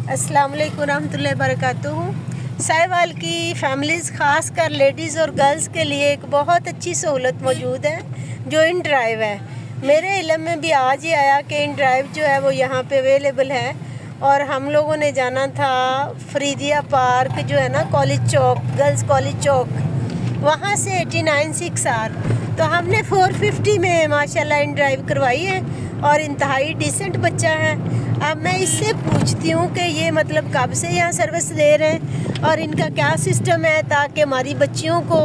अस्सलाम वालेकुम रहमतुल्लाहि बरकातुहू। साहिवाल की फैमिलीज़ ख़ास कर लेडीज़ और गर्ल्स के लिए एक बहुत अच्छी सहूलत मौजूद है जो इन ड्राइव है। मेरे इल्म में भी आज ही आया कि इन ड्राइव जो है वो यहाँ पे अवेलेबल है और हम लोगों ने जाना था फरीदिया पार्क जो है ना कॉलेज चौक, गर्ल्स कॉलेज चौक, वहाँ से 89 तो हमने 450 में माशाल्लाह इन ड्राइव करवाई है और इंतहाई डिसेंट बच्चा है। अब मैं इससे पूछती हूँ कि ये मतलब कब से यहाँ सर्विस दे रहे हैं और इनका क्या सिस्टम है, ताकि हमारी बच्चियों को,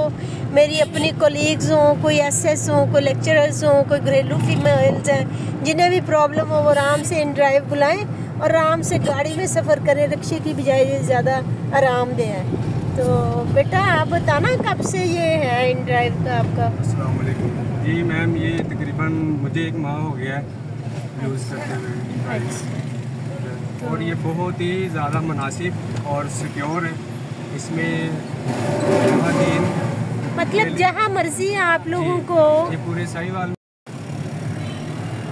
मेरी अपनी कोलीग्स हों, कोई एसएस हों, कोई लेक्चरर्स हों, कोई घरेलू फीमेल्स हैं, जिन्हें भी प्रॉब्लम हो वो आराम से इन ड्राइव बुलाएँ और आराम से गाड़ी में सफ़र करें, रिक्शे की बजाय ज़्यादा आरामदेह है। तो बेटा आप बताना कब से ये है इन ड्राइव का आपका? अस्सलाम वालेकुम। जी मैम, ये तकरीबन मुझे 1 माह हो गया है यूज़ करते हुए और ये बहुत ही ज़्यादा मुनासिब और सिक्योर है। इसमें मतलब जहाँ मर्जी है आप लोगों को, ये पूरे साहिवाल में,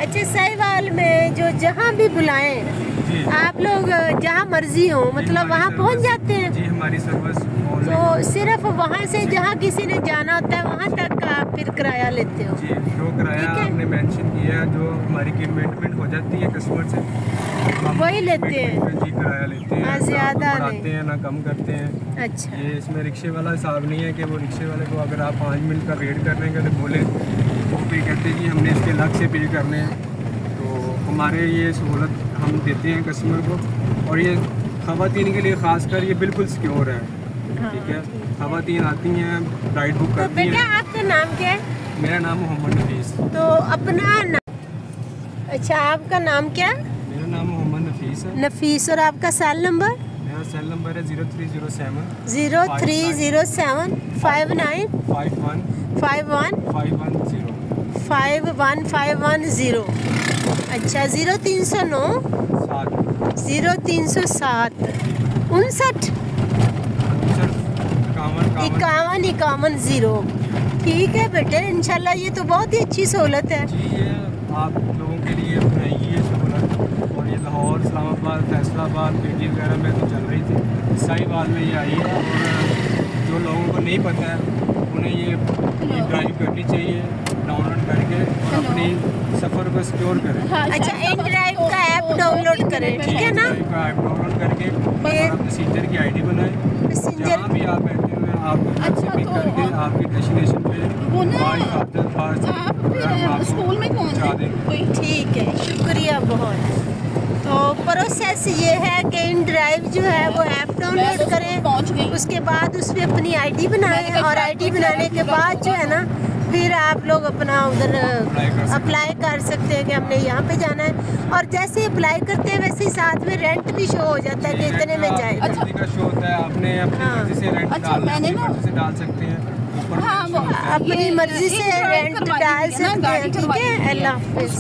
अच्छा साहिवाल में जो जहाँ भी बुलाएं आप लोग जहाँ मर्जी हो मतलब वहाँ पहुँच जाते हैं? जी, हमारी सर्विस तो सिर्फ वहाँ से जहाँ किसी ने जाना होता है वहाँ तक आप फिर किराया लेते हो? जी, जो किराया आपने मेंशन किया है, जो हमारी कमिटमेंट हो जाती है कस्टमर से, वही लेते हैं। जी, किराया लेते हैं, ज़्यादा बढ़ाते हैं ना कम करते हैं। अच्छा, ये इसमें रिक्शे वाला हिसाब नहीं है कि वो रिक्शे वाले को अगर आप 5 मिनट का वेट करने के लिए बोले वो पे करते हैं कि हमने इसके अलग से पे करने हैं। तो हमारे ये सहूलत हम देते हैं कस्टमर को और ये ख़वातीन के लिए ख़ास कर ये बिल्कुल सिक्योर है। ठीक है, ख़वातीन आती हैं, राइड बुक करती हैं। बेटा आपका नाम क्या है? मेरा नाम मोहम्मद नफीस। तो अपना नाम? अच्छा, आपका नाम क्या है? मेरा नाम मोहम्मद नफीस है। नफीस। और आपका सेल नंबर? मेरा सेल नंबर है 0307 0307 59 51 51 510 51510। अच्छा, 0309 0307 59 51 0। ठीक है बेटे, इंशाल्लाह ये तो बहुत ही अच्छी सहूलत है। जी, ये आप लोगों के लिए बनाई ये सहूलत और ये लाहौर, इस्लामाबाद, फैसलाबाद, पीटी वगैरह में तो चल रही थी, साहिवाल में ये आई है। और जो लोगों को नहीं पता है उन्हें ये ड्राइव करनी चाहिए, डाउनलोड करके और अपनी सफ़र को सिक्योर करें। अच्छा, इन ड्राइव का ऐप डाउनलोड करें, ठीक है ना? ऐप डाउनलोड करके पैसेंजर की ID बनाएं, जहाँ भी आप बैठे हुए हैं आप पिक करके आपकी डेस्टिनेशन पे स्कूल में पहुँचा देंगे। ठीक है, शुक्रिया बहुत। तो प्रोसेस ये है कि इन ड्राइव जो है वो ऐप डाउनलोड करें, उसके बाद उस पर अपनी ID बनाएं और ID बनाने के बाद जो है ना फिर आप लोग अपना उधर अप्लाई कर सकते हैं कि हमने यहाँ पे जाना है। और जैसे अप्लाई करते हैं वैसे ही साथ में रेंट भी शो हो जाता है कि इतने में जाएगा। अच्छा, का शो होता है, आपने अपनी मर्जी से रेंट डाल सकते हैं। अपनी मर्जी से रेंट डाल सकते हैं। ठीक है, अल्लाह हाफ़िज़।